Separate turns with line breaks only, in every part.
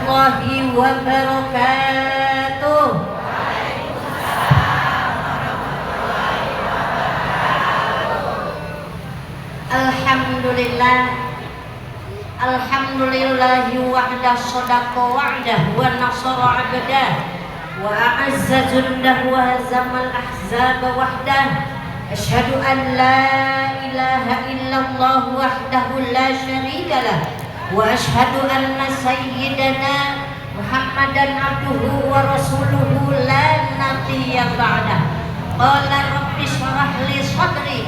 warahmatullahi wabarakatuh. Alhamdulillah, alhamdulillahi wahda sadaqa wa'dah wa nasara 'abdah wa a'azza jundah wa hazamal ahzab wahdah. Asyhadu an la ilaha illallah wahdahu la syarika lah wa asyhadu anna sayyidana Muhammadan abduhu wa rasuluhu la nabiyya ba'dah. Qala rabbi shrah li sadri.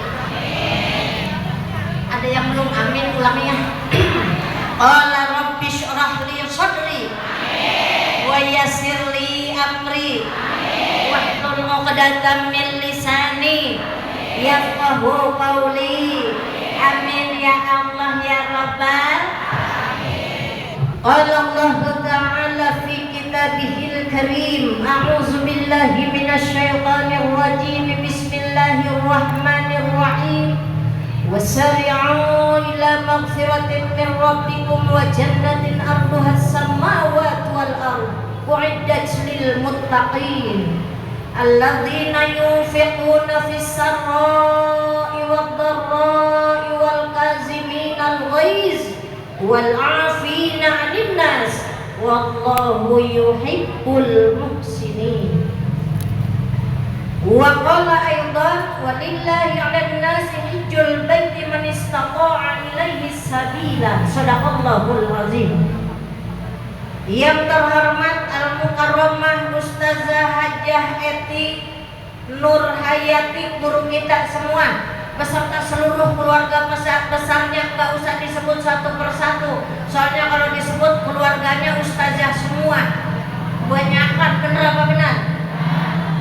Ada yang belum amin, ulangi ya. Qala rabbi shrah li sadri wa yassir li amri wahlul 'uqdatam min lisani yafqahu qawli. Amin ya Allah ya Rabbal alamin. Qala Allah ta'ala fi kitabihil karim, a'udzu billahi minasy syaithanir rajim. Bismillahirrahmanirrahim. Wasari'u ila maghfiratin min rabbikum wa jannatin arduha as-samawati wal ardh u'iddat lil muttaqin alladzina yunfiquna fis sarra'i wad dharra'i wal kazimina al ghaiz wal 'afina 'anil nas wallahu yuhibbul muhsinin. Wa qala aidan walillahi 'alan nasi hajjul baiti man istata'a ilaihi sabila. Shadaqallahul azim. Yang terhormat Al-Mukarramah Ustazah Hajjah Eti Nur Hayati, guru kita semua beserta seluruh keluarga besarnya, nggak usah disebut satu persatu, soalnya kalau disebut keluarganya ustazah semua. Banyakan, bener apa benar?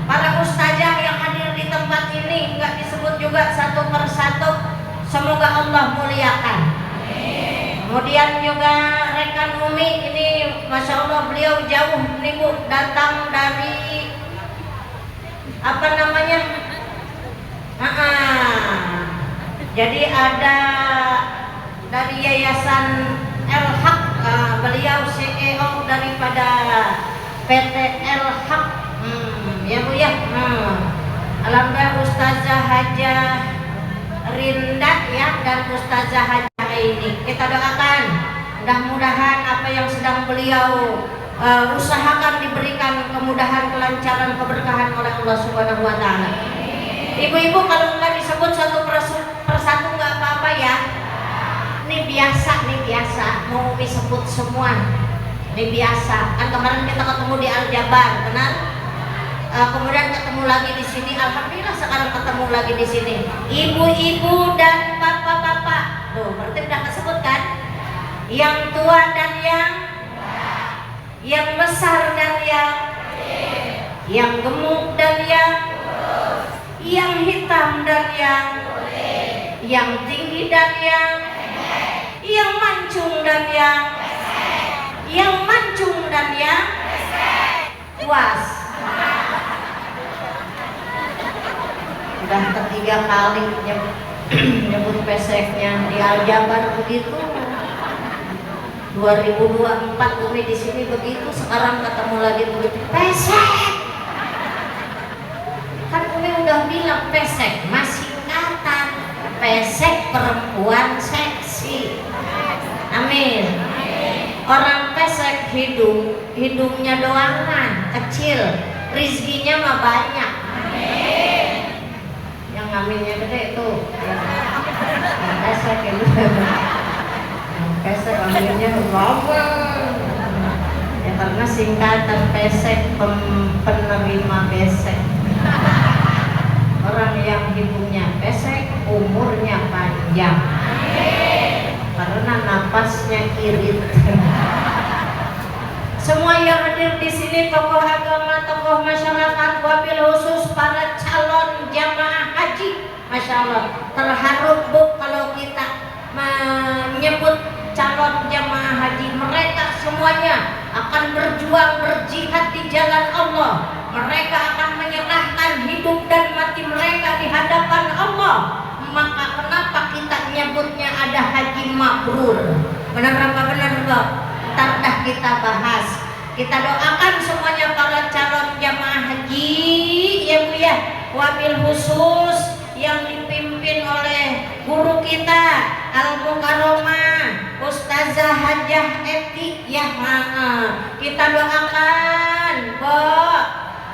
Para ustazah yang hadir di tempat ini nggak disebut juga satu persatu, semoga Allah muliakan. Kemudian juga rekan Umi ini, masya Allah beliau jauh nih Bu, datang dari apa namanya? Jadi ada dari Yayasan El-Haq, beliau CEO daripada PT El-Haq. Ya Bu ya. Alhamdulillah Ustazah Hajjah Rinda ya dan Ustazah Hajjah ini kita doakan mudah-mudahan apa yang sedang beliau usahakan diberikan kemudahan, kelancaran, keberkahan oleh Allah Subhanahu wa taala. Ibu-ibu kalau nggak disebut satu persatu nggak apa-apa ya. Ini biasa mau disebut semua. Ini biasa. Kan kemarin kita ketemu di Al-Jabar, benar? Kemudian ketemu lagi di sini, alhamdulillah sekarang ketemu lagi di sini. Ibu-ibu dan bapak-bapak, tuh berarti udah kesebut kan? Yang tua dan yang besar dan yang gemuk dan yang hitam dan yang tinggi dan yang mancung dan yang mancung dan puas. Udah ketiga kali nyebut peseknya di Al-Jabar begitu. 2024 Umi di sini begitu, sekarang ketemu lagi begitu pesek. Kan Umi udah bilang pesek masih singkatan, pesek perempuan seksi. Amin. Orang pesek hidungnya doangan kecil, rizkinya mah banyak. Yang aminnya gede itu pesek itu. Pesek aminnya lama ya, karena singkatan pesek, penerima pesek. Orang yang hidungnya pesek umurnya panjang karena napasnya irit. Semua yang hadir di sini, tokoh agama, tokoh masyarakat, wabil khusus para calon jamaah haji, masya Allah terharu Bu kalau kita menyebut calon jamaah haji. Mereka semuanya akan berjuang, berjihad di jalan Allah. Mereka akan menyerahkan hidup dan mati mereka di hadapan Allah. Maka kenapa kita nyebutnya ada haji mabrur? Benar apa benar enggak? Ntar dah kita bahas. Kita doakan semuanya para calon jamaah haji ya Bu ya, wabil khusus yang dipimpin oleh guru kita Al-Mukarramah Ustazah Hajah Eti ya. Kita doakan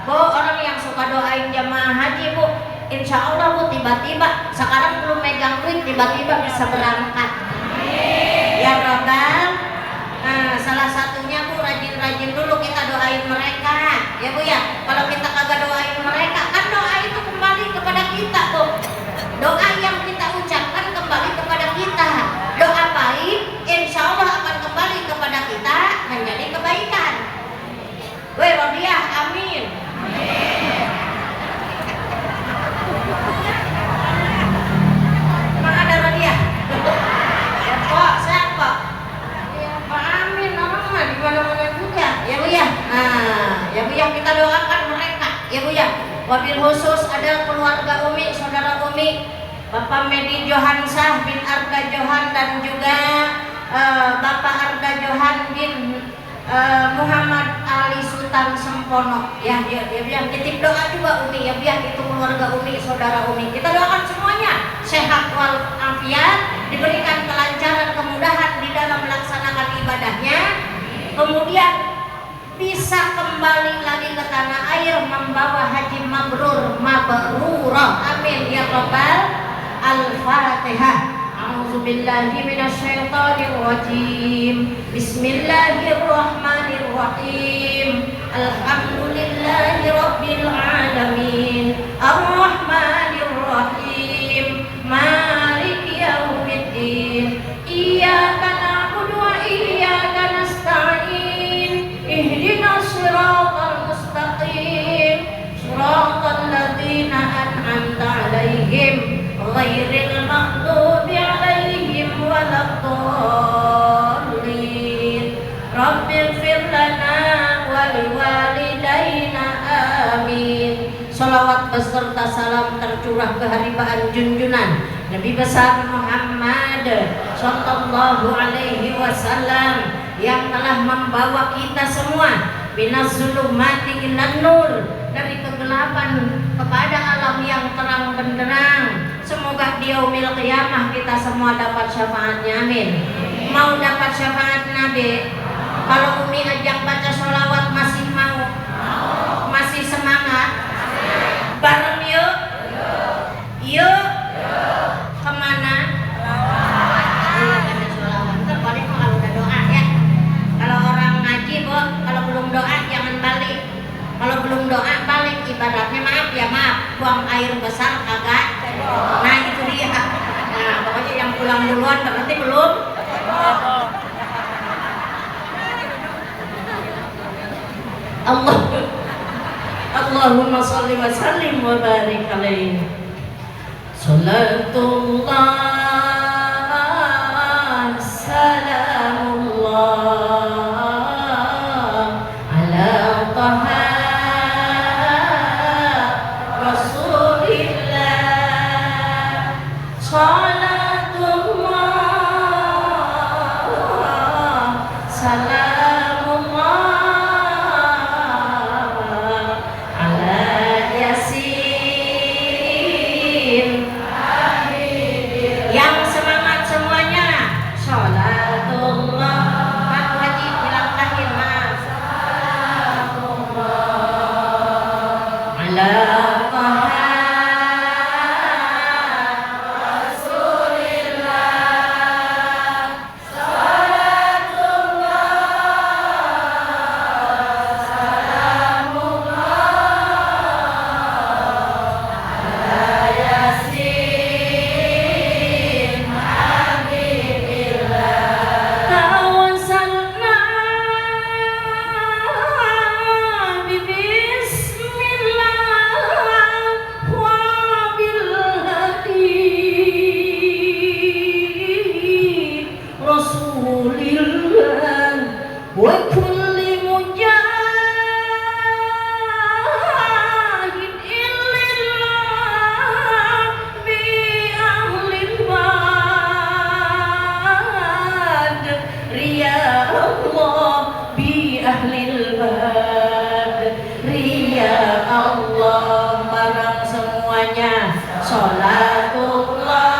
Bu, orang yang suka doain jamaah haji Bu, insya Allah Bu, tiba-tiba sekarang belum megang duit tiba-tiba bisa berangkat ya Rabbal. Salah satunya Bu, rajin-rajin dulu kita doain mereka ya Bu ya. Kalau kita kagak doain mereka, kan doa itu kembali kepada kita Bu. Doa yang kita ucapkan kembali kepada kita. Doa baik insya Allah akan kembali kepada kita menjadi kebaikan. Weh Rodiah, amin. Emang ada Rodiah? Ya Pak, saya Pak. Ya Pak, amin. Orang mah di mana-mana juga ya Bu ya. Ya Bu ya, kita doakan mereka ya Bu ya. Wabil khusus ada keluarga Umi, saudara Umi, Bapak Medi Johansah bin Arga Johan dan juga Bapak Arga Johan bin Muhammad Ali Sultan Sempono ya, dia bilang titip doa juga Umi ya biar itu keluarga Umi, saudara Umi. Kita doakan semuanya sehat walafiat, diberikan kelancaran, kemudahan di dalam melaksanakan ibadahnya, kemudian bisa kembali lagi ke tanah air membawa haji mabrur mabrurah, amin ya rabbal. Al-Fatihah. A'udzubillahi minasyaitonir rajim. Bismillahirrahmanirrahim. Alhamdulillahi rabbil alamin. Ar-Rahmanir Rahim. Maliki yaumiddin. Iyyaka na'budu wa iyyaka nasta'in. Ihdinas siratal mustaqim. Siratal ladzina an'amta 'alaihim ghairil maghdubi 'alaihim waladdallin. Rabbighfir lana wa liwalidayna amin. Salawat beserta salam tercurah ke haribaan junjunan Nabi besar Muhammad sallallahu alaihi wasallam yang telah membawa kita semua minas zulumati ilan nur, dari kegelapan kepada alam yang terang benderang. Semoga di yaumil qiyamah kita semua dapat syafaatnya, amin. Mau dapat syafaat Nabi? Kalau Umi ajak baca sholawat masih mau? Masih semangat? Bareng yuk? Yuk? Kemana? Ada sholawat. Ntar paling kalau udah doa ya. Kalau orang ngaji Bu, kalau belum doa jangan balik. Kalau belum doa balik, ibaratnya maaf ya maaf, buang air besar kagak. Nah itu dia. Nah pokoknya yang pulang duluan berarti belum. Allahumma sholli wa sallim wa barik alaihi. Salatullah salamullah ala taha rasulillah. Salatullah salamullah ala yasin. Yang semangat semuanya. Salatullah. Pak Haji bilang lahir mas. Ala taha tawassalna bismillah wa bil hadi rasulillah wa kulli mujahid illallah bi ahlil badr ya Allah bi ahli ahlil badri ya Allah. Barang semuanya sholatullah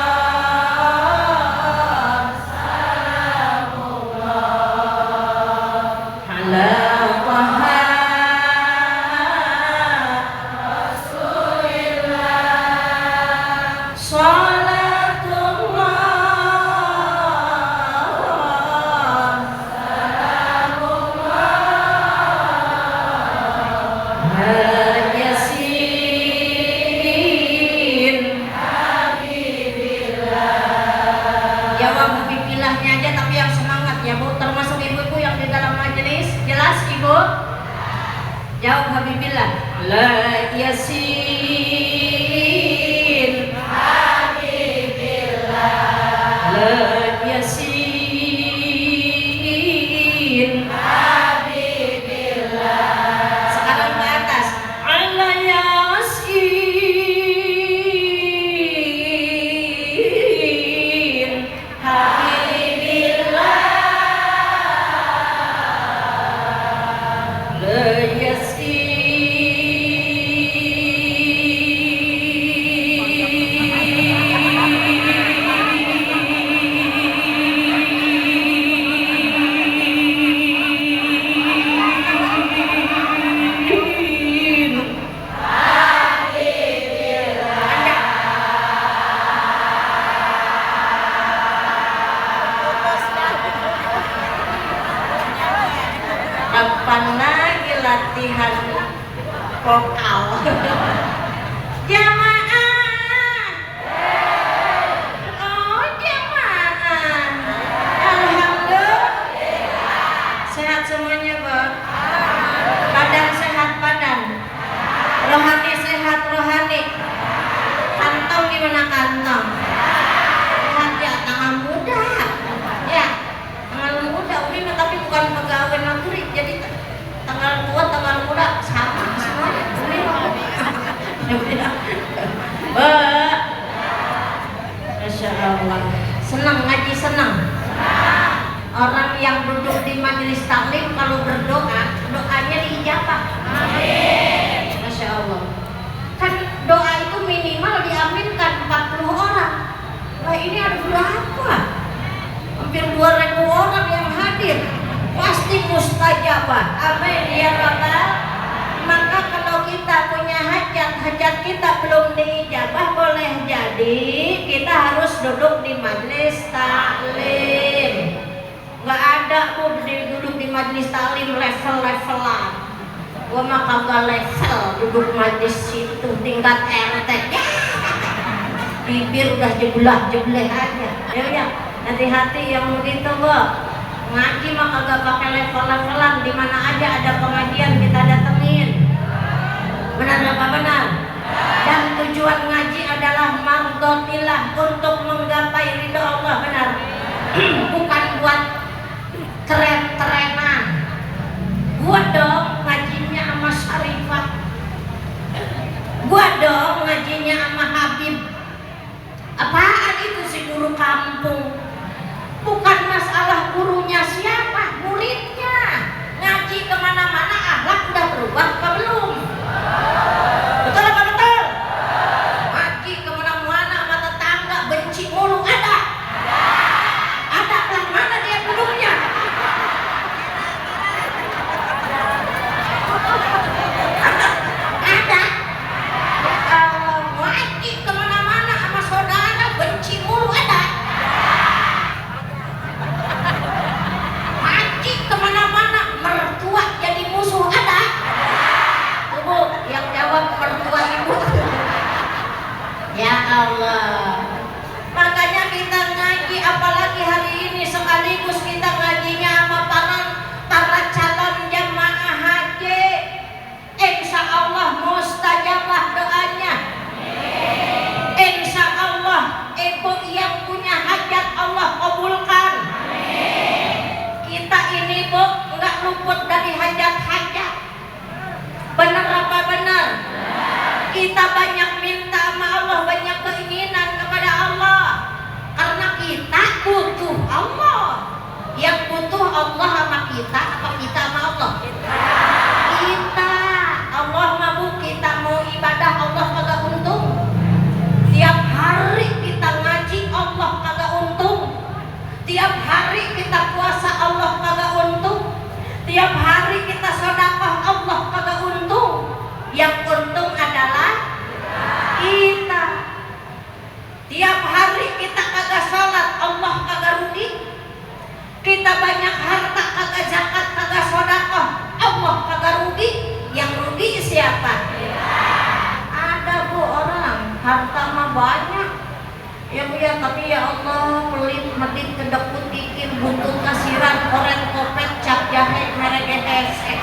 jawab Habibillah la yasin Habibillah la yasin Habibillah. Sekarang ke atas ala yasin Habibillah la yasin kapan lagi latihan vokal jamaah oh jamaah alhamdulillah sehat semuanya Bang, badan sehat badan, rohani sehat rohani, kantong gimana kantong sehat ya, tangan muda ya, tangan muda ini tapi bukan pegawai negeri jadi tanggal tua tanggal muda sama semuanya. Masya Allah, senang ngaji senang. Orang yang duduk di majelis taklim kalau berdoa doanya diijabah. Amin. Masya Allah. Kan doa itu minimal diaminkan 40 orang. Wah ini ada berapa? Hampir 2.000 orang yang hadir. Pasti mustajabah. Amin ya Rabbal. Maka kalau kita punya hajat kita belum diijabah, boleh jadi kita harus duduk di majelis taklim. Gak ada pun duduk di majelis taklim level-levelan. Gua mah kagak level duduk majelis situ tingkat RT. Bibir udah jebelah-jebleh aja. Ya, hati-hati yang begitu, Bu. Ngaji mah kagak pakai level-levelan, di mana aja ada pengajian kita datengin. Benar apa benar? Dan tujuan ngaji adalah mardhatillah, untuk menggapai ridho Allah, benar? Bukan buat keren-kerenan. Gua dong ngajinya sama Syarifah. Gua dong ngajinya sama Habib. Apaan itu si guru kampung? Bukan masalah gurunya siapa, muridnya. Ngaji kemana-mana akhlak udah berubah apa belum? Betul apa betul? Ngaji kemana-mana sama tetangga benci mulu ada? Ada belah mana dia duduknya? Ada. Kalau ngaji kemana-mana sama saudara benci mulu ada? Ngaji kemana-mana mertua jadi musuh ada? Ibu yang jawab mertua ibu. Ya Allah. Makanya kita ngaji, apalagi hari ini sekaligus kita ngajinya sama para calon jamaah haji. Insya Allah mustajabah doanya. Insya Allah ibu yang punya hajat Allah kabulkan. Kita ini Bu nggak luput dari hajat-hajat. Benar apa benar? Kita banyak minta sama Allah, banyak keinginan kepada Allah. Karena kita butuh Allah. Yang butuh Allah sama kita, apa kita sama Allah? tapi ya Allah pelit medit kedekut dikit buntut kasiran oren kopet cap jahe merek esek.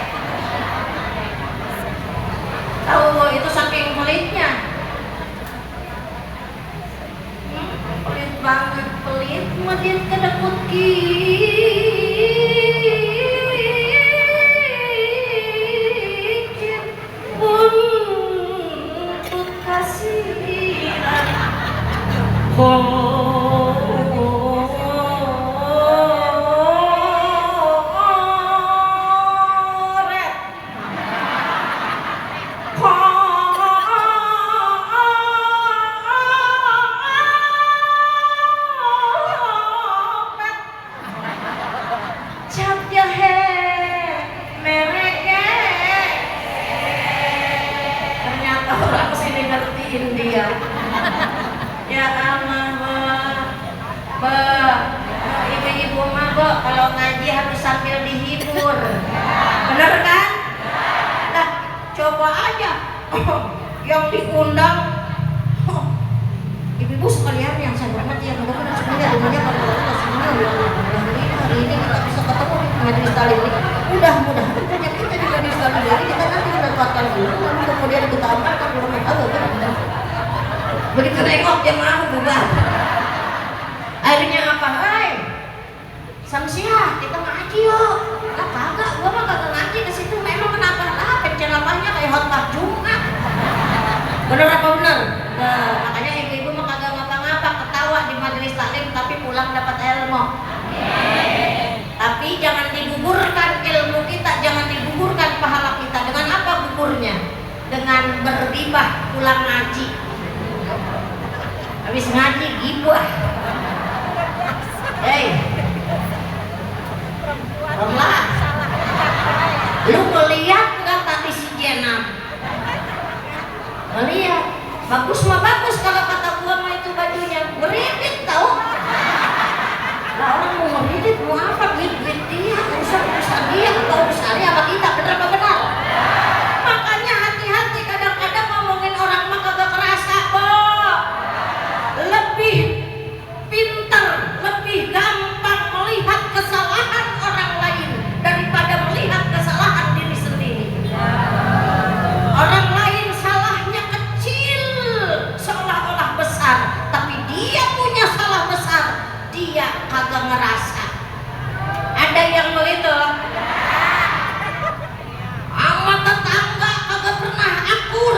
Tahu itu saking pelitnya. Pelit banget, pelit medit kedekut dikit buntut kasiran. Ternyata orang sini ngertiin dia. Ya Allah, ibu-ibu mah kalau ngaji harus sambil dihibur, bener kan? Nah, coba aja yang diundang, ibu-ibu sekalian yang saya hormati, yang mudah-mudahan semuanya rumahnya pada Allah semua ya Allah. Hari ini kita bisa ketemu di majelis taklim ini. Mudah-mudahan punya kita di majelis taklim ini kita nanti mendapatkan ilmu, lalu kemudian kita amalkan di rumah Allah. Begitu nengok jemaah bubar. Akhirnya apa? Samsia kita ngaji yuk. Lah kagak, gua mah kagak ngaji ke situ. Memang kenapa? Lah penceramahnya kayak khotbah Jumat. Bener apa bener? Nah, makanya ibu-ibu mah kagak ngapa-ngapa, ketawa di majelis taklim tapi pulang dapat ilmu. Tapi jangan digugurkan ilmu kita, jangan digugurkan pahala kita. Dengan apa gugurnya? Dengan bergibah pulang ngaji. Habis ngaji gibah. Romlah. Lu melihat nggak tadi si Jenam? Melihat. Bagus mah bagus kalau kata gua mah itu bajunya. Beridit tau. Lah orang mau beridit mau apa? Beridit dia, urusan dia atau urusan dia sama kita, bener apa benar? Makanya hati-hati kadang-kadang ngomongin orang mah kagak kerasa kok. Lebih pintar, lebih gampang melihat kesalahan orang lain daripada melihat kesalahan diri sendiri. Orang lain salahnya kecil seolah-olah besar, tapi dia punya salah besar, dia kagak ngerasa. Ada yang begitu? Sama tetangga kagak pernah akur.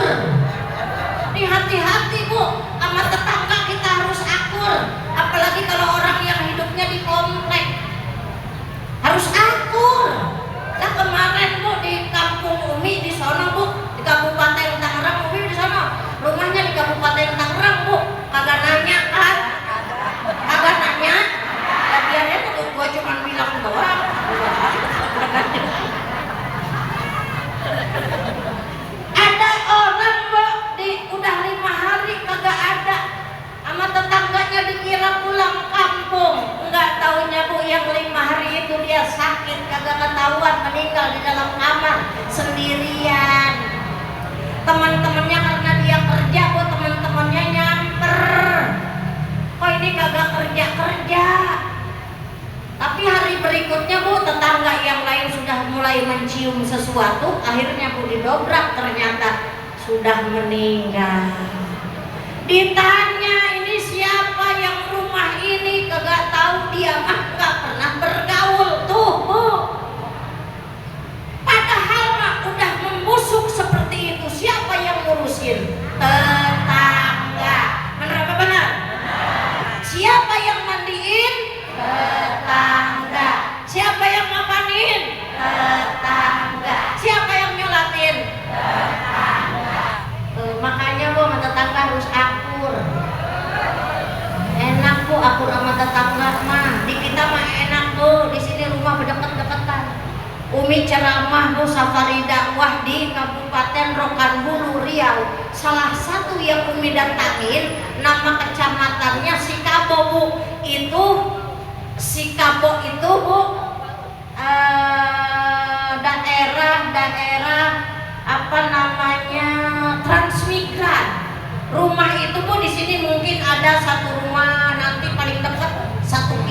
Hati-hati bu, sama tetangga kita harus akur. Apalagi kalau orang yang hidupnya di komplek, harus akur. Nah kemarin bu di kampung Umi di sono bu, di Kabupaten Tangerang, Umi di sono, rumahnya di Kabupaten Tangerang bu, kagak nanya kan? Kagak nanya. Ya biarnya tuh gua cuma bilang doang. Ada orang bu udah 5 hari kagak ada, sama tetangganya dikira pulang kampung, nggak taunya bu yang 5 hari itu dia sakit kagak ketahuan, meninggal di dalam kamar sendirian. Teman-temannya karena dia kerja bu, teman-temannya nyamper, kok ini kagak kerja. Tapi hari berikutnya bu, tetangga yang lain sudah mulai mencium sesuatu, akhirnya bu didobrak, ternyata sudah meninggal. Ditanya ini siapa yang rumah ini, kagak tahu, dia mah gak pernah bergaul tuh bu. Padahal mah udah membusuk seperti itu, siapa yang ngurusin? Tetangga. Benar apa benar? Siapa yang mandiin? Tetangga. Siapa yang makanin? Tetangga. Siapa yang nyolatin? Tetangga. Makanya bu sama tetangga harus akur. Enak bu akur sama tetangga mah. Di kita mah enak bu. Di sini rumah berdeket-deketan. Umi ceramah bu safari dakwah di Kabupaten Rokan-Hulu Riau. Salah satu yang Umi datangin, nama kecamatannya Sikabo bu. Itu Sikabo itu bu daerah apa namanya transmigran. Rumah itu bu di sini mungkin ada satu rumah, nanti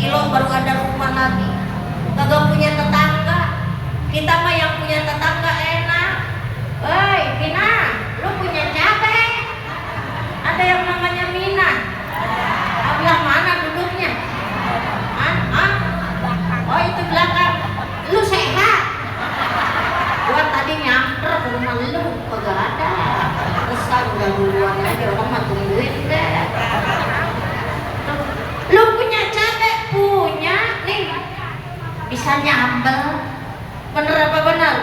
kilo baru ada rumah lagi. Kagak punya tetangga. Kita mah yang punya tetangga enak. Woi, Mina, lu punya cabe? Ada yang namanya Mina. Sebelah mana duduknya? Oh, itu belakang. Lu sehat? Gua tadi nyamper ke rumah lu, kagak ada. Kesal udah duluan aja, orang mah tungguin deh. Lu punya cabe? Punya nih. Bisa nyambel. Bener apa bener?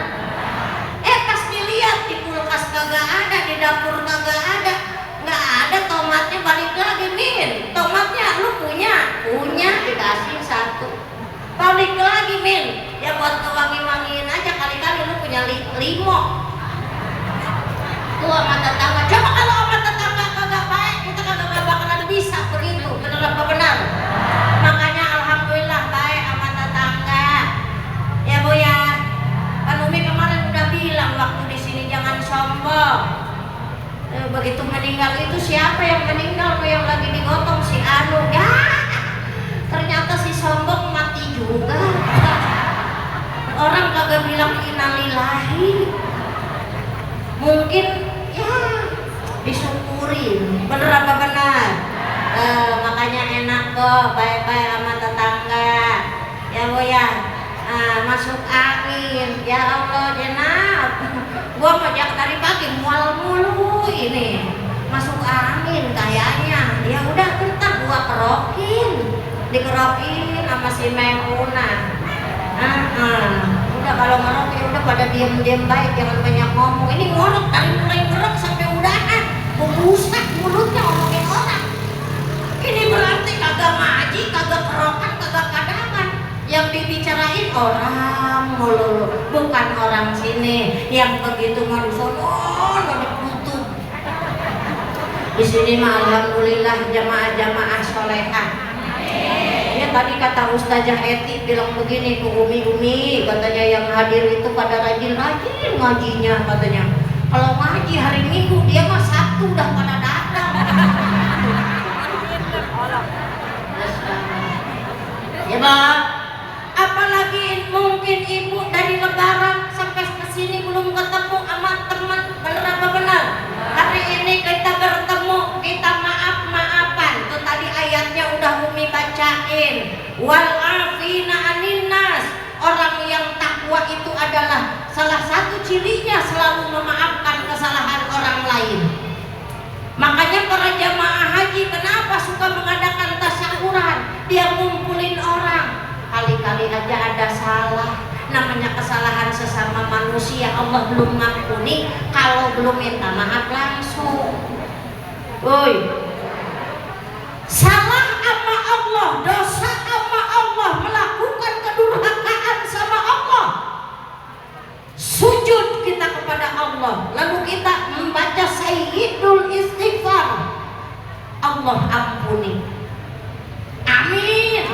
Pas dilihat di kulkas kagak ada, di dapur kagak ada. Nggak ada, tomatnya balik lagi. Min, tomatnya lu punya? Punya, dikasih satu. Balik lagi, Min. Ya buat ngewangi-wangiin aja, kali-kali lu punya limo. Tuh sama tetangga. Coba kalau sama tetangga kagak baik, kita kagak bakalan bisa begitu. Bener apa benar? Makanya alhamdulillah baik sama tetangga. Ya Bu ya. Pak Umi kemarin udah bilang waktu di sini jangan sombong. Begitu meninggal itu siapa yang meninggal? Yang lagi digotong si Anu. Ya, ternyata si sombong mati juga. Orang kagak bilang innalillahi. Mungkin ya disyukurin. Bener apa benar? Makanya enak kok baik-baik sama tetangga. Ya Bu ya. Masuk angin. Ya Allah jenab. Gua ngajak dari pagi mual mulu ini. Masuk angin kayaknya. Ya udah bentar gua kerokin. Dikerokin sama si Maimunah. Udah kalau ngerok ya udah pada diem-diem baik, jangan banyak ngomong. Ini ngorok dari mulai ngerok sampai udahan. Busak mulutnya ngomongin orang. Ini berarti kagak ngaji, kagak kerokan, kagak kadangan. Yang dibicarain orang mulu, bukan orang sini. Yang begitu mah disono dikutuk. Di sini mah alhamdulillah jamaah-jamaah solehah. Ya tadi kata Ustazah Eti bilang begini ke Umi, katanya yang hadir itu pada rajin-rajin ngajinya katanya. Kalau ngaji hari Minggu dia mah Sabtu udah pada datang. Ya Pak. Apalagi mungkin ibu dari lebaran sampai kesini belum ketemu sama teman. Bener apa benar? Hari ini kita bertemu, kita maaf-maafan. Itu tadi ayatnya udah Umi bacain. Wal afina anin nas. Orang yang takwa itu adalah salah satu cirinya selalu memaafkan kesalahan orang lain. Makanya para jamaah haji kenapa suka mengadakan tasyawuran? Dia ngumpulin orang. Kali-kali aja ada salah, namanya kesalahan sesama manusia. Allah belum ngampuni kalau belum minta maaf langsung. Woi, salah sama Allah, dosa sama Allah, melakukan kedurhakaan sama Allah, sujud kita kepada Allah, lalu kita membaca sayyidul istighfar, Allah ampuni. Amin.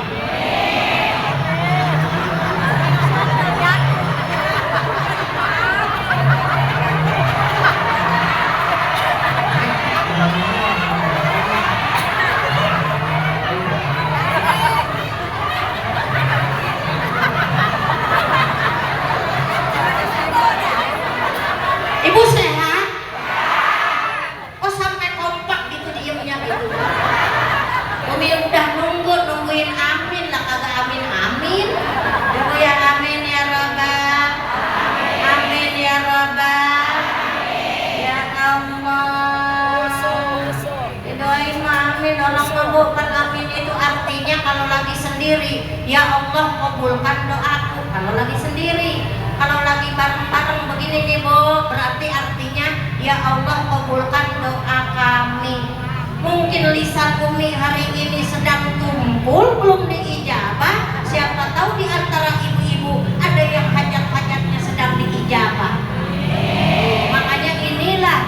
Ibu sehat? Oh sampai kompak gitu diemnya gitu. Umi udah nungguin amin lah kagak amin. Ibu ya amin ya Rabbal. Amin ya Rabbal. Ya Allah. Doain amin. Orang mabukkan amin itu artinya kalau lagi sendiri, ya Allah kabulkan doaku. Kalau lagi sendiri. Kalau lagi bareng-bareng begini nih Bu, berarti artinya ya Allah kabulkan doa kami. Mungkin lisan Umi hari ini sedang tumpul belum diijabah. Siapa tahu di antara ibu-ibu ada yang hajat-hajatnya sedang diijabah. Makanya inilah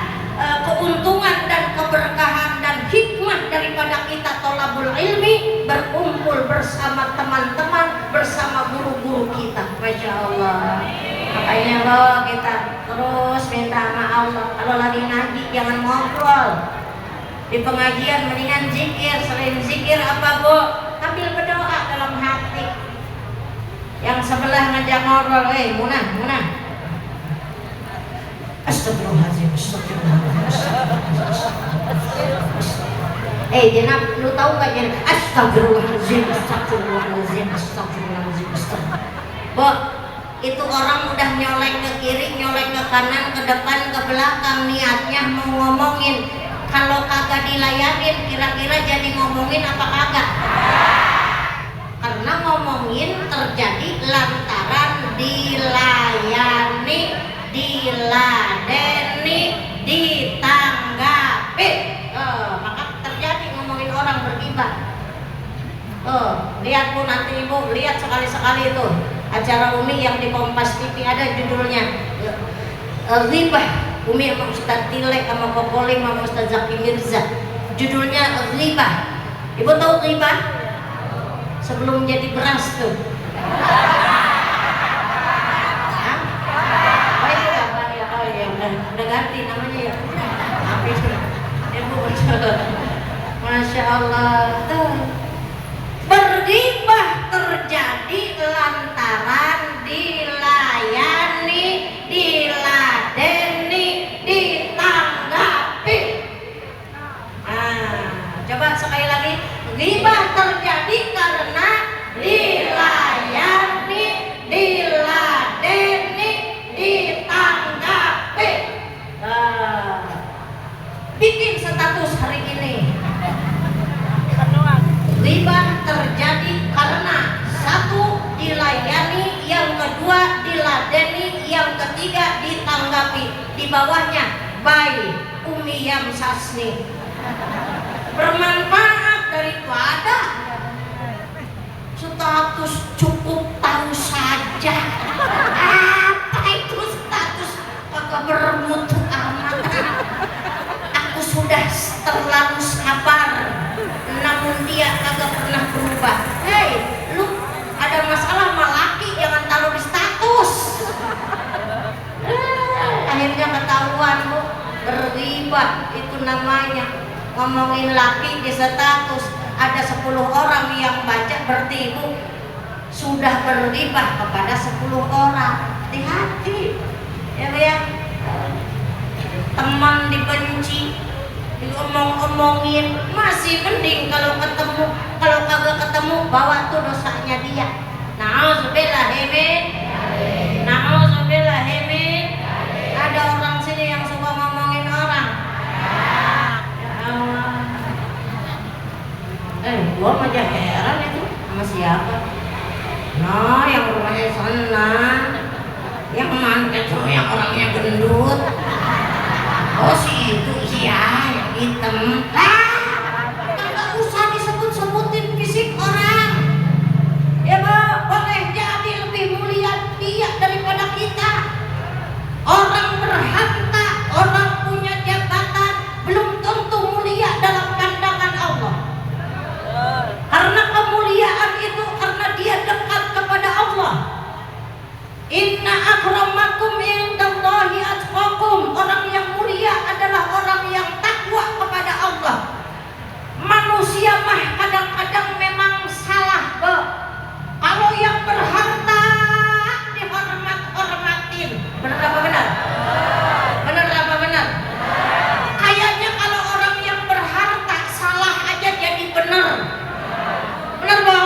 keuntungan dan keberkahan dan hikmah daripada kita tolabul ilmi, berkumpul bersama teman-teman, bersama guru-guru kita. Masya Allah. Makanya loh kita terus minta sama Allah. Kalau lagi ngaji jangan ngobrol. Di pengajian mendingan zikir. Selain zikir apa Bu? Sambil berdoa dalam Yang sebelah ngajak ngobrol, Munah. Astagfirullahaladzim, Jenab, lu tahu gak Jenab? Astagfirullahaladzim. Bo, itu orang udah nyolek ke kiri, nyolek ke kanan, ke depan, ke belakang, niatnya mau ngomongin. Kalau kagak dilayanin, kira-kira jadi ngomongin apa kagak? Karena ngomongin terjadi lantaran dilayani, diladeni, ditanggapi. Maka terjadi ngomongin orang bergibah. Lihat Bu nanti Ibu, lihat sekali-sekali itu acara Umi yang di Kompas TV ada judulnya Ghibah. Umi sama Ustaz Tilek sama Kokolim sama Ustaz Zaki Mirza. Judulnya Ghibah. Ibu tahu ghibah? Sebelum jadi beras tuh. Udah ganti namanya ya. Ibu Masya Allah. Berghibah terjadi lantaran dilayani, diladeni, ditanggapi. Coba sekali lagi. Ghibah terjadi karena dilayani, diladeni, ditanggapi. Bikin status hari ini. Ghibah terjadi karena satu dilayani, yang kedua diladeni, yang ketiga ditanggapi. Di bawahnya by Umi Yamsasni. Bermanfaat daripada status cukup tahu saja. Apa itu status? Kagak bermutu amat. Aku sudah terlalu sabar, namun dia kagak pernah berubah. Hei, lu ada masalah sama laki jangan taruh di status. Akhirnya ketahuan Bu, berghibah itu namanya. Ngomongin laki di status, ada 10 orang yang baca, berarti Ibu sudah berghibah kepada 10 orang. Hati-hati ya Bu ya. Teman dibenci, diomong-omongin, masih mending kalau ketemu. Kalau kagak ketemu, bawa tuh dosanya dia. Na'udzubillahimin. Ada orang sini yang suka ngomongin orang. Gua aja heran itu sama siapa. Nah, yang rumahnya sana, yang mantet tuh, yang orangnya gendut. Oh si itu, iya yang hitam. Nggak usah disebut-sebutin fisik orang. Ya boleh jadi lebih mulia dia daripada kita. Orang berharta, orang punya jabatan, belum tentu mulia dalam pandangan Allah. Karena kemuliaan itu karena dia dekat kepada Allah. Inna akramakum indallahi atqakum. Orang yang mulia adalah orang yang takwa kepada Allah. Manusia mah kadang-kadang memang salah, Bu. Kalau yang berharta dihormat-hormatin. Benar apa benar? Benar apa benar? Kayaknya kalau orang yang berharta salah aja jadi benar. Benar, Bu?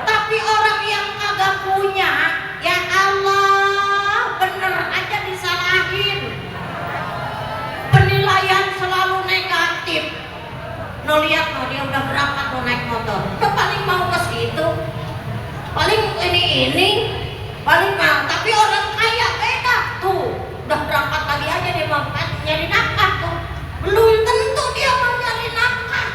Tapi orang yang kagak punya, ya Allah, bener aja disalahin. Penilaian selalu negatif. No lihat, no dia udah berangkat no naik motor. Udah paling mau ke situ. Paling ini, paling mau. Tapi orang kaya beda tuh. Udah berangkat lagi aja dia mau nyari nafkah tuh. Belum tentu dia mau nyari nafkah.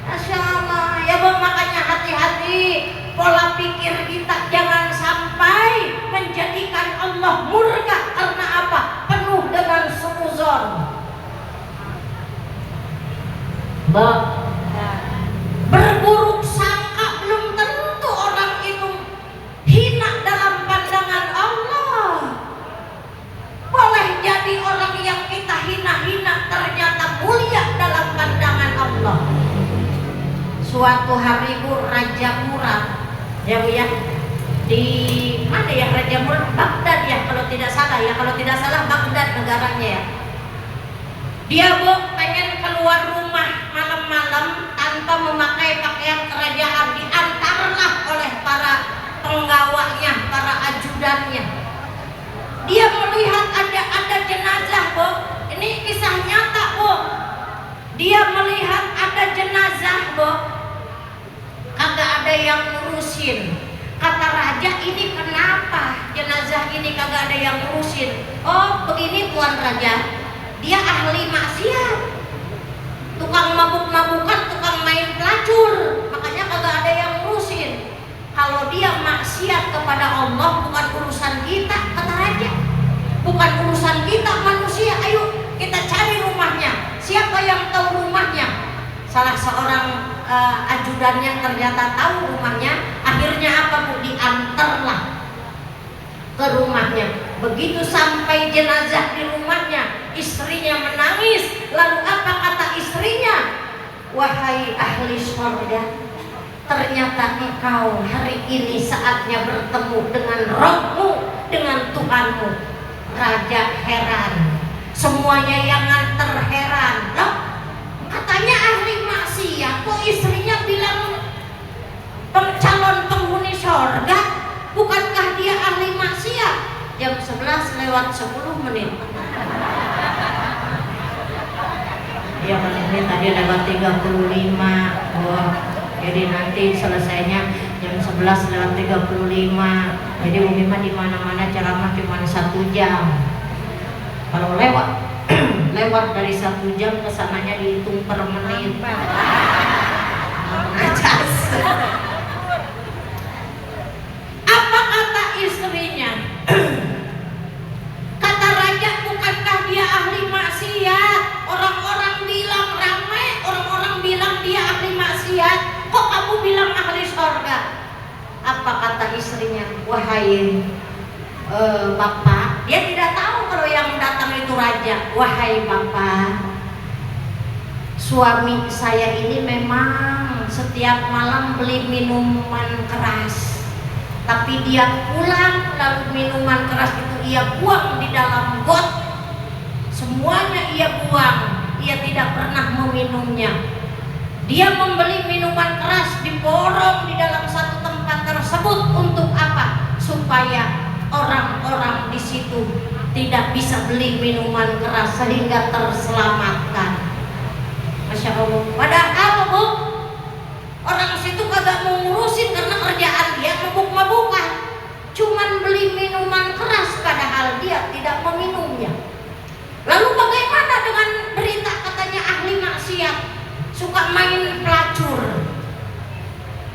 Masya Allah, ya Bang, makanya hati-hati. Pola pikir kita jangan sampai menjadikan Allah murka. Karena apa? Penuh dengan suuzon. Berburuk sangka belum tentu orang itu hina dalam pandangan Allah. Boleh jadi orang yang kita hina-hina ternyata mulia dalam pandangan Allah. Suatu hari Bu, Raja Murad, ya Bu ya, di mana ya, Raja Baghdad ya kalau tidak salah ya, kalau tidak salah Baghdad negaranya ya. Dia pengen keluar rumah malam-malam tanpa memakai pakaian kerajaan, diantarlah oleh para penggawanya, para ajudannya. Dia melihat ada jenazah, Bu. Ini kisah nyata, Bu. Dia melihat ada jenazah, Bu. Kagak ada yang ngurusin. Kata raja, ini kenapa jenazah ini kagak ada yang ngurusin? Oh, begini Tuan Raja. Dia ahli maksiat, tukang mabuk-mabukan, tukang main pelacur, makanya kagak ada yang ngurusin. Kalau dia maksiat kepada Allah bukan urusan kita, kata raja. Bukan urusan kita manusia, ayo kita cari rumahnya. Siapa yang tahu rumahnya? Salah seorang ajudannya ternyata tahu rumahnya. Akhirnya apa, Bu? Diantarlah ke rumahnya. Begitu sampai jenazah di rumahnya, istrinya menangis. Lalu apa kata istrinya? Wahai ahli surga, ternyata engkau hari ini saatnya bertemu dengan Rabbmu, dengan Tuhanmu. Raja heran, semuanya yang nganter heran. Loh, katanya ahli maksiat, kok istrinya bilang calon penghuni surga? Bukankah dia ahli maksiat? Jam 11 lewat 10 menit. Ya ini tadi lewat 35. Wah, jadi nanti selesainya jam 11 lewat 35. Jadi Umi mah di mana-mana ceramah cuma 1 jam. Kalau lewat lewat dari 1 jam kesananya dihitung per menit. Acas. Apa kata istrinya? Kata raja, bukankah dia ahli maksiat? Orang-orang bilang ramai, orang-orang bilang dia ahli maksiat. Kok kamu bilang ahli surga? Apa kata istrinya? Wahai Bapak, dia tidak tahu kalau yang datang itu raja. Wahai Bapak, suami saya ini memang setiap malam beli minuman keras, tapi dia pulang lalu minuman keras itu ia buang di dalam got. Semuanya ia buang, ia tidak pernah meminumnya. Dia membeli minuman keras diborong di dalam satu tempat tersebut untuk apa? Supaya orang-orang di situ tidak bisa beli minuman keras sehingga terselamatkan. Masya Allah. Padahal, Bu, orang situ kagak mau ngurusin karena kerjaan dia mabuk-mabukan, cuman beli minuman keras padahal dia tidak meminumnya. Lalu bagaimana dengan berita katanya ahli maksiat, suka main pelacur?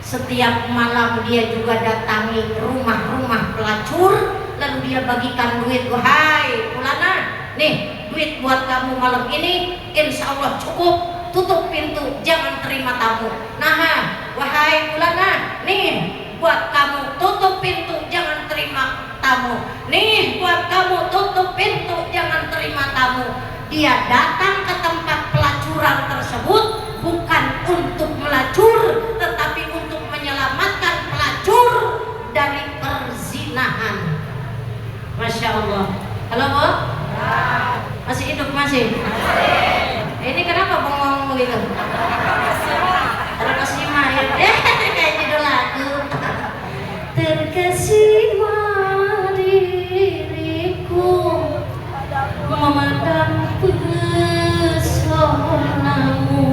Setiap malam dia juga datangi rumah-rumah pelacur, lalu dia bagikan duit. Wahai Fulana, nih duit buat kamu malam ini, insya Allah cukup. Tutup pintu, jangan terima tamu. Nah, wahai Fulana, nih buat kamu, tutup pintu, jangan terima tamu. Nih buat kamu, tutup pintu, jangan terima tamu. Dia datang ke tempat pelacuran tersebut bukan untuk melacur, tetapi untuk menyelamatkan pelacur dari perzinahan. Masya Allah. Halo, Bu? Masih hidup masih? Ini kenapa bengong gitu? Terkesima ya? Kayak judul lagu. Terkesima diriku memandang pesonamu,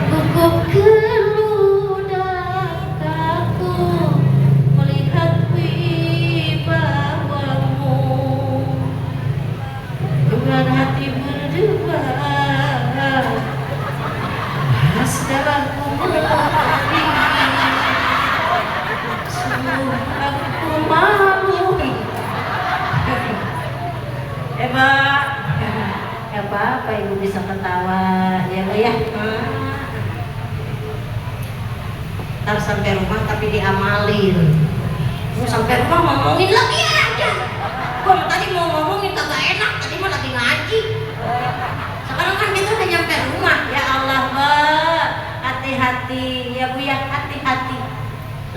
gugup keludargaku melihat wibawamu, dengan hati berdebar, darahku mengalir, sungguh aku malu. Pak, apa Ibu bisa ketawa ya, Bu ya? Ntar sampai rumah tapi diamalin. Sampai rumah ngomongin lagi aja. Gua tadi mau ngomongin kagak enak, tadi mah lagi ngaji. Sekarang kan kita udah nyampe rumah. Ya Allah, Mbak, hati-hati ya Bu ya, hati-hati.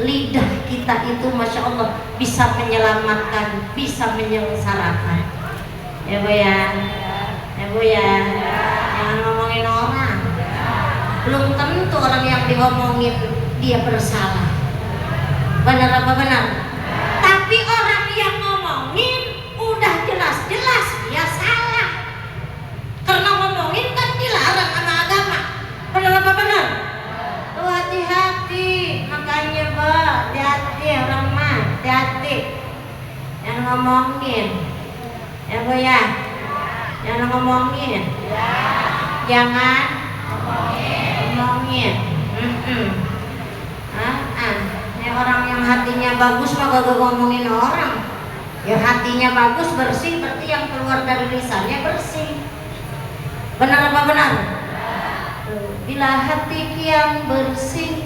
Lidah kita kita itu Masya Allah bisa menyelamatkan, bisa menyengsarakan. Ya Bu ya, ya Bu ya, jangan ngomongin orang. Belum tentu orang yang diomongin dia bersalah. Benar apa benar? Tapi orang yang ngomongin udah jelas-jelas dia salah. Karena ngomongin kan dilarang sama agama. Benar apa benar? Tuh hati-hati, makanya Mbak, hati-hati orang mah, hati-hati. Yang ngomongin, ya Bu ya, jangan ngomongin, jangan ngomongin. Ini orang yang hatinya bagus mah gak ngomongin orang. Ya hatinya bagus bersih, berarti yang keluar dari lisannya bersih. Benar apa benar? Bila hati kian bersih,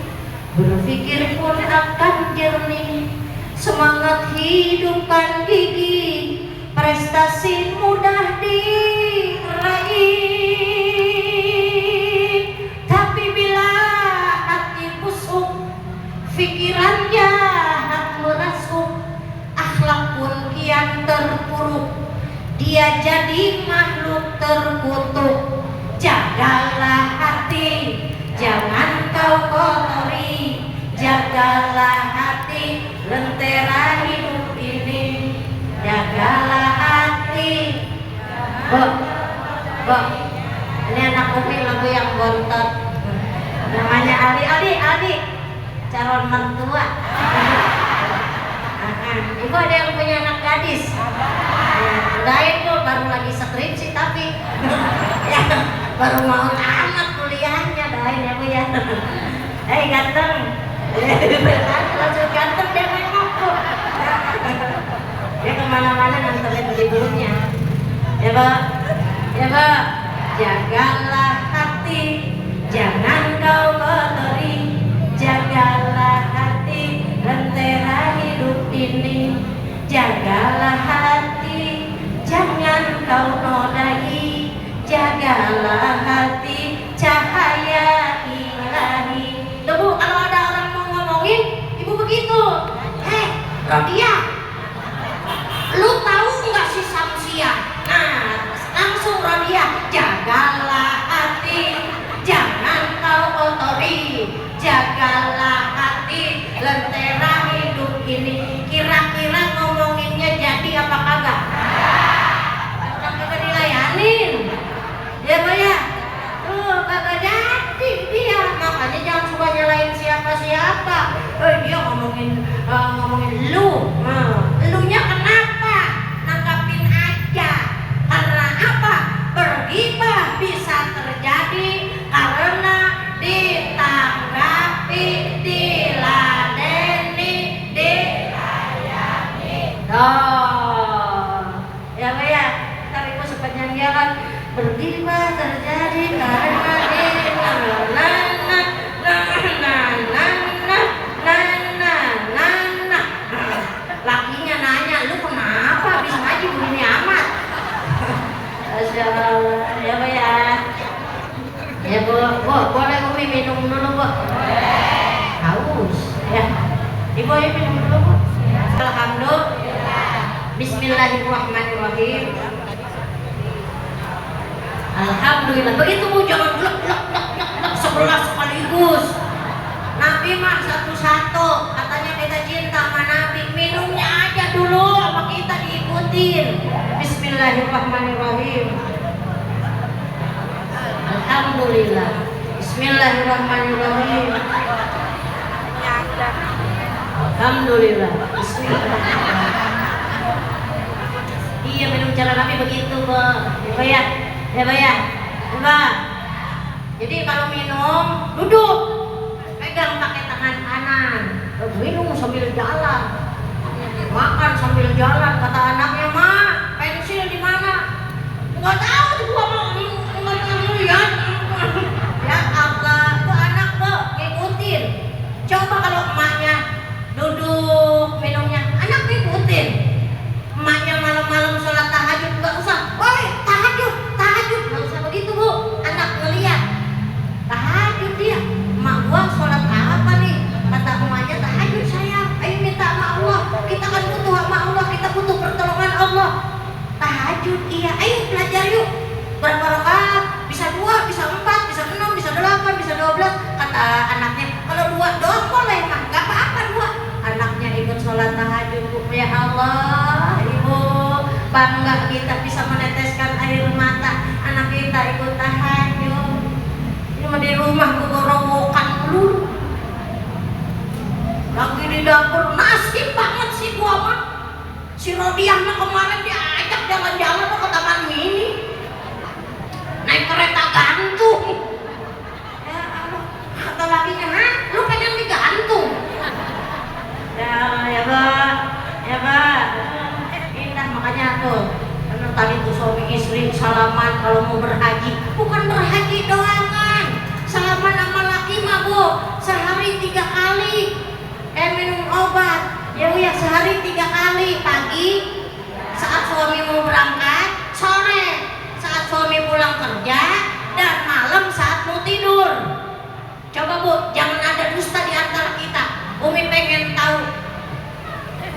berpikir pun akan jernih. Semangat hidupkan gigi, prestasi mudah diraih. Tapi bila hati busuk, pikirannya hak merasuk, akhlak pun kian terpuruk, dia jadi makhluk terkutuk. Jagalah hati, jangan kau kotori. Jagalah hati, lentera hidup ini. Jagalah hati. Bo, ini anak Umi lagu yang bontot. Namanya Ali, calon mertua. Ibu ada yang punya anak gadis. Udahin Bu, baru lagi skripsi tapi ya, baru mau tamat kuliahnya, doain ya Bu ya. Ganteng. Langsung ganteng dia nengok Bu. Dia kemana-mana nganterin ibunya. Ya Bu, ya Bu. Jagalah hati, jangan kau kotori. Jagalah hati, lentera hidup ini. Jagalah hati, jangan kau nodai. Jagalah hati, cahaya ilahi. Tuh Bu, kalau ada orang mau ngomongin, Ibu begitu. Rodia, lu tahu nggak si Samsia? Nah, langsung Rodia, jagalah hati, jangan kau kotori. Jagalah hati, lentera hidup ini. Kira-kira ngomonginnya jadi apa kagak? Orang kagak dilayanin. Ya Bu ya? Tuh kagak jadi dia. Makanya jangan suka nyalain siapa-siapa. Dia ngomongin lu. Elunya kenapa? Nanggapin aja. Karena apa? Bergibah bisa terjadi karena ditanggapi, diladeni, dilayani. Ya Bu ya, ntar Ibu sepanjang jalan bergibah terjadi karena lakinya nanya, lu kenapa habis ngaji begini amat? Masya Allah, ya Bu ya. Ya Bu, boleh Umi minum dulu Bu? Haus ya. Ibu ayo minum dulu Bu. Alhamdulillah. Bismillahirrahmanirrahim. Alhamdulillah. Begitu Bu, jangan blek 11 sekaligus. Nabi mah satu-satu, katanya kita cinta sama Nabi. Minumnya aja dulu sama kita diikutin. Bismillahirrahmanirrahim. Alhamdulillah. Bismillahirrahmanirrahim. Alhamdulillah. Bismillahirrahmanirrahim. Iya, minum cara Nabi begitu, Bu. Ya, ya. Mbak. Jadi kalau minum duduk, pegang pakai tangan kanan. Minum sambil jalan, makan sambil jalan. Kata anaknya, Ma, pensil di mana? Nggak tahu tuh gua mau lihat. Ya Allah, tuh anak Bu ngikutin. Coba kalau emaknya duduk minumnya, anak ngikutin. Emaknya malam-malam sholat tahajud, nggak usah. Woi, tahajud, nggak usah begitu Bu. Anak ngeliat tahajud dia. Emak gua sholat apa nih? Kata emaknya tahajud sayang. Ayo minta tahajud. Iya, ayo belajar yuk. Berapa rakaat? Bisa 2, bisa 4, bisa 6, bisa 8, bisa 12. Kata anaknya, kalau 2 doang boleh mah, gak apa-apa 2. Anaknya ikut sholat tahajud. Ya Allah, ibu bangga kita bisa meneteskan air mata anak kita ikut tahajud. Ini mah di rumah gorowokan dulu. Lagi di dapur, nasib banget sih gua mah. Si Rodiah mah kemarin diajak jalan-jalan ke Taman Mini, naik kereta gantung. Ya Allah, kata lakinya, hah, lu pengen digantung? Ya Pak, ya Pak, indah makanya tuh. Karena tadi tuh suami istri salaman kalau mau berhaji, bukan berhaji doang kan, salaman sama laki mah bu, sehari 3 kali. Minum obat, ya Bu ya sehari 3 kali, pagi saat suami mau berangkat, sore saat suami pulang kerja, dan malam saat mau tidur. Coba Bu, jangan ada dusta di antara kita. Umi pengen tahu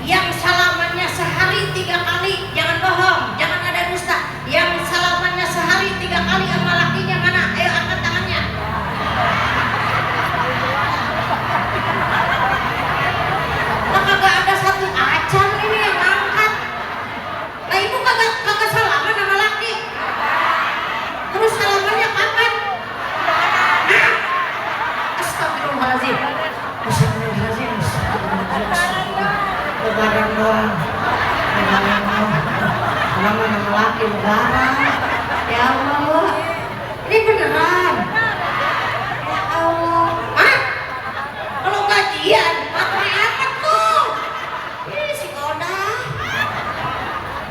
yang salamannya sehari 3 kali, jangan bohong, jangan ada dusta. Yang salamannya sehari 3 kali sama lakinya mana? Ayo angkat tangannya. Kagak ada satu acan ini yang angkat. Nah ibu kagak salaman sama laki. Terus salamannya kapan? Nah, astagfirullahaladzim. Astagfirullahaladzim. Lebaran doang. Lebaran doang. Salaman sama laki lebaran. Ya Allah Bu, ini beneran. Ya Allah. Hah? Kalau gajian, pakai apa tuh? Ini si Koda.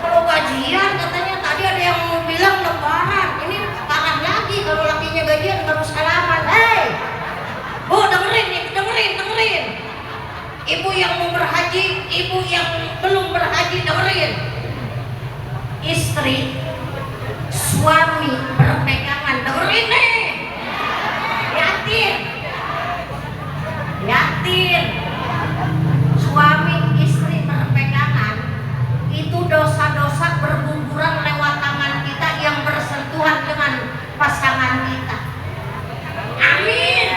Kalau gajian katanya tadi ada yang bilang lebaran. Ini parah lagi kalau lakinya gajian baru salaman. Hei, Bu dengerin nih, dengerin. Ibu yang mau berhaji, ibu yang belum berhaji dengerin. Istri, suami berpegangan, dengerin nih. Yatin, suami istri berpegangan itu dosa-dosa berguguran lewat tangan kita yang bersentuhan dengan pasangan kita. Amin.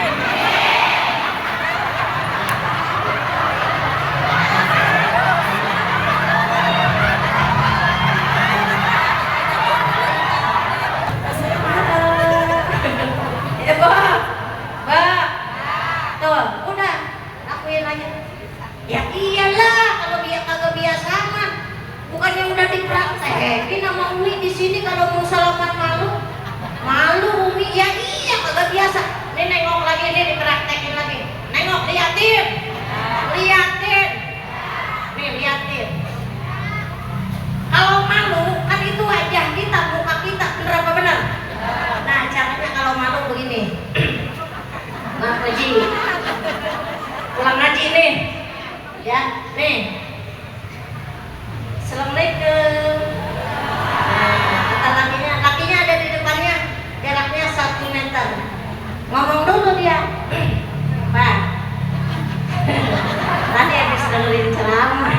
Ya iyalah, kalau dia kagak biasa mah bukannya udah dipraktekin sama Umi di sini kalau mau salaman malu Umi. Ya iya kagak biasa. Nih nengok lagi, nih dipraktekin lagi. Nengok, liatin. Nih liatin. Kalau malu kan itu wajah kita, muka kita, bener apa bener? Nah caranya kalau malu begini. Nah Haji, pulang ngaji nih. Ya, nih. Assalamualaikum. Nah, kata lakinya ada di depannya, jaraknya 1 meter. Ngomong dulu dia. Pak. Tadi habis dengerin ceramah.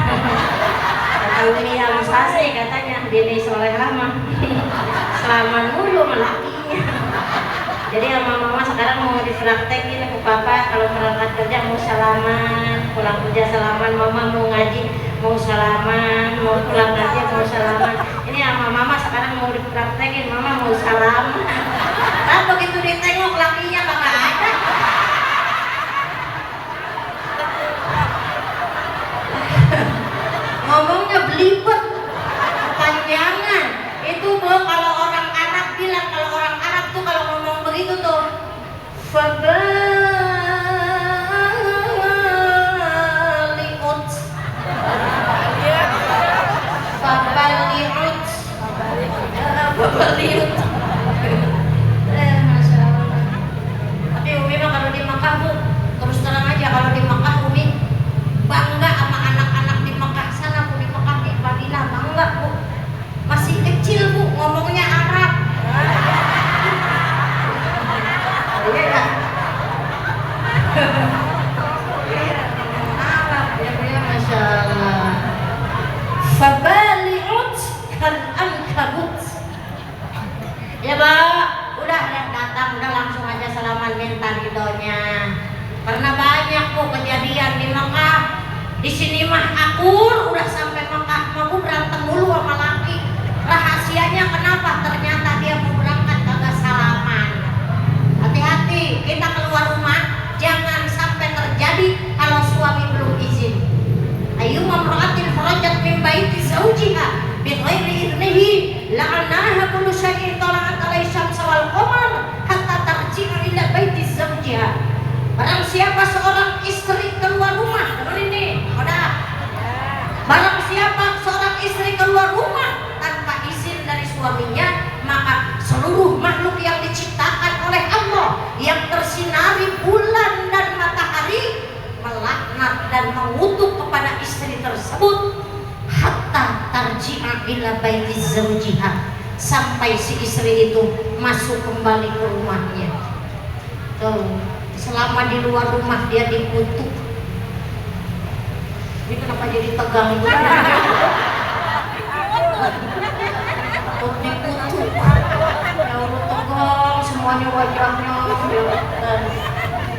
Kata Umi Al-Mustasi katanya, Dini Solehah mah salaman mulu sama lakinya. Jadi sama mama sekarang mau dipraktekin ke papa kalau berangkat kerja mau salaman, pulang kerja salaman, mama mau ngaji mau salaman, mau pulang kerja mau salaman. Ini sama mama sekarang mau dipraktekin, mama mau salaman. Nah begitu ditengok lakinya kagak ada. Ngomongnya belibet, panjangan. Itu Bu kalau orang Arab bilang, kalau orang Arab tuh kalau ngomong begitu tuh fabaliut Masya Allah. Tapi Umi mah kalau di Makkah Bu, terus terang aja kalau di Makkah Umi bangga sama anak-anak di Makkah sana Bu, di Makkah di Madinah bangga Bu. Masih kecil Bu, ngomongnya Arab. Iya ya. Arab ya, Masya Allah. Fabaliut hal ila baiti zawjiha, sampai si istri itu masuk kembali ke rumahnya. Tuh, selama di luar rumah dia dikutuk. Ini kenapa jadi tegang itu? Dikutuk. Ya Allah, tegang semuanya wajahnya.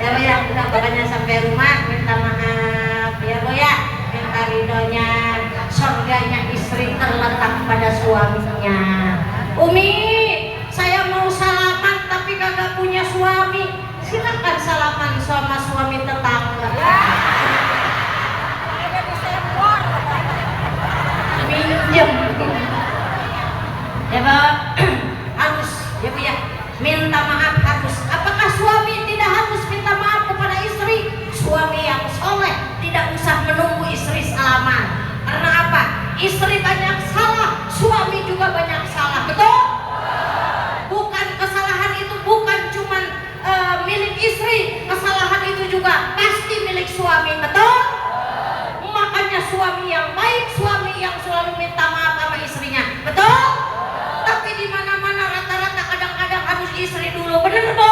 Ya Bu ya, kita pokoknya sampai rumah minta maaf ya Bu ya, minta ridhonya, surganya istri terletak pada suaminya. Umi, saya mau salaman tapi kagak punya suami. Silakan salaman sama suami tetangga. Minjem. Ya Bu, harus ya Bu ya, minta maaf harus. Apakah suami tidak harus minta maaf kepada istri? Suami yang soleh tidak usah menunggu istri salaman. Karena apa? Istri banyak salah, suami juga banyak salah, betul? Bukan kesalahan itu bukan cuman milik istri, kesalahan itu juga pasti milik suami, betul? Makanya suami yang baik, suami yang selalu minta maaf sama istrinya, betul? Tapi di mana-mana rata-rata kadang-kadang harus istri dulu, bener Bu?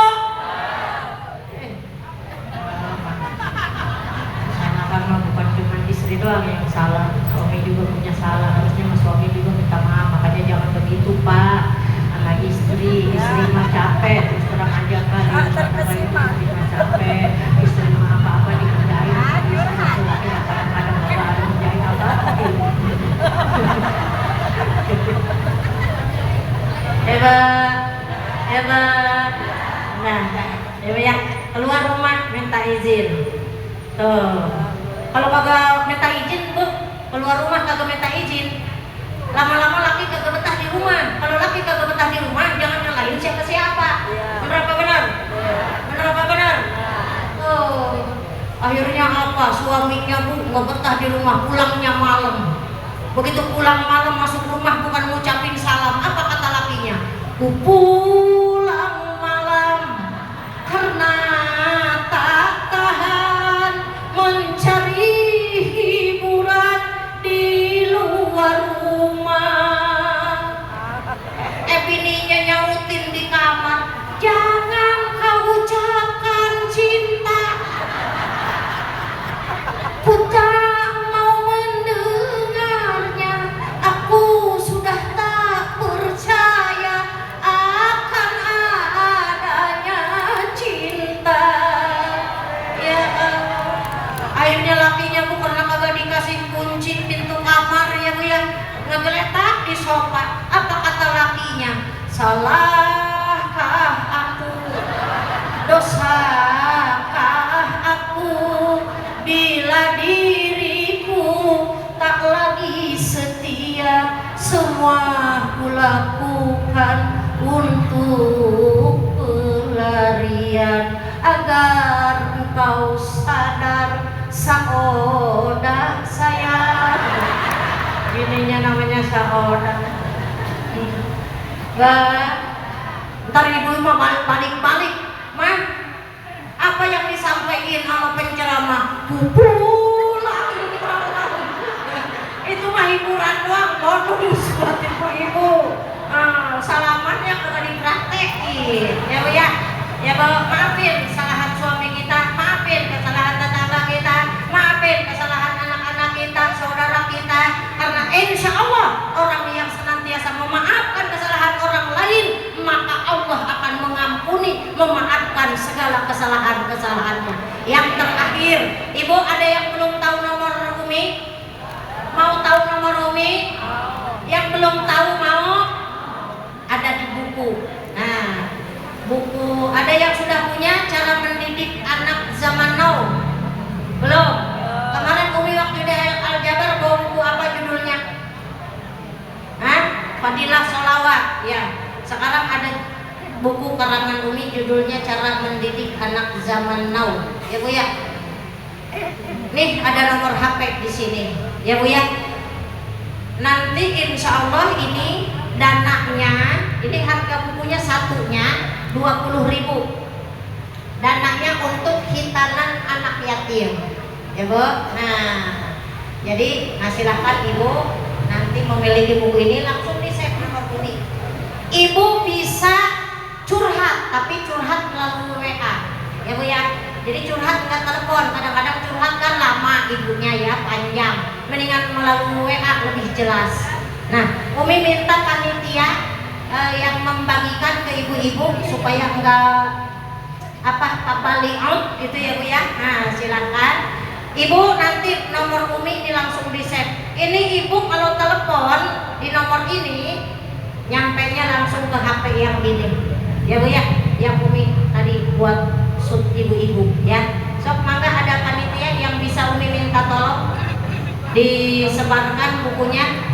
Kesalahan mah bukan cuma istri doang yang salah, suami juga punya salah. Harusnya suami juga minta maaf. Makanya jangan begitu Pak, sama istri mah capek, terus terang aja kan, istri mah capek, istri mah apa-apa dikerjain, kadang-kadang nggak ada ngerjain apa-apa. Hebat. Nah, ya keluar rumah minta izin. Tuh, kalau kagak minta izin Bu, keluar rumah kagak minta izin, lama-lama laki kagak betah di rumah. Kalau laki kagak betah di rumah, jangan nyalahin siapa-siapa. Bener apa benar? Bener apa benar? Oh, akhirnya apa? Suaminya Bu nggak betah di rumah, pulangnya malam. Begitu pulang malam masuk rumah bukan ngucapin salam, apa kata lakinya? Pulang malam karena tak tahan mencari hiburan di luar rumah. Bininya nyautin di kamar, jangan kau ucapkan cinta, ku tak mau mendengarnya, aku sudah tak percaya akan adanya cinta. Ya, akhirnya lakinya Bu karena kagak dikasih kunci pintu kamar ya Bu ya, ngegeletak di sofa. Apa kata lakinya? Salahkah aku? Dosakah aku bila diriku tak lagi setia? Semua kulakukan untuk pelarian agar engkau sadar saoda sayang. Ininya namanya saoda. Ntar ibu mah balik-balik mah apa yang disampaikan sama penceramah? Pulang itu mah hiburan doang, bonus buat ibu-ibu. Salamannya kagak dipraktekin ya Bu ya. Ya Bu, maafin kesalahan suami kita, maafin kesalahan tetangga kita, maafin kesalahan anak-anak kita, saudara kita. Karena insya Allah orang yang senantiasa memaafkan kesalahan orang lain, maka Allah akan mengampuni, memaafkan segala kesalahan-kesalahannya. Yang terakhir, Ibu ada yang belum tahu nomor Umi? Mau tahu nomor Umi? Yang belum tahu mau? Ada di buku. Nah, buku ada yang sudah punya cara mendidik anak zaman now? Belum? Kemarin Umi waktu di Al-Jabar bawa buku apa judulnya? Hah? Fadilah Sholawat. Ya. Sekarang ada buku karangan Umi judulnya Cara Mendidik Anak Zaman Now. Ya Bu ya. Nih ada nomor HP di sini. Ya Bu ya. Nanti insya Allah ini dananya, ini harga bukunya satunya 20.000. Dananya untuk hitanan anak yatim. Ya Bu. Nah, jadi silahkan Ibu nanti nanti memiliki buku ini langsung di save nomor ini. Ibu bisa curhat, tapi curhat melalui WA, ya Bu ya. Jadi curhat nggak telepon, kadang-kadang curhat kan lama ibunya ya, panjang. Mendingan melalui WA lebih jelas. Nah, Umi minta panitia yang membagikan ke ibu-ibu supaya enggak balik out gitu ya Bu ya. Nah, silakan. Ibu nanti nomor Umi ini langsung di save. Ini ibu kalau telepon di nomor ini nyampenya langsung ke HP yang ini. Ya Bu ya, yang Umi tadi buat sub ibu-ibu ya. Sok mangga ada panitia yang bisa Umi minta tolong disebarkan bukunya.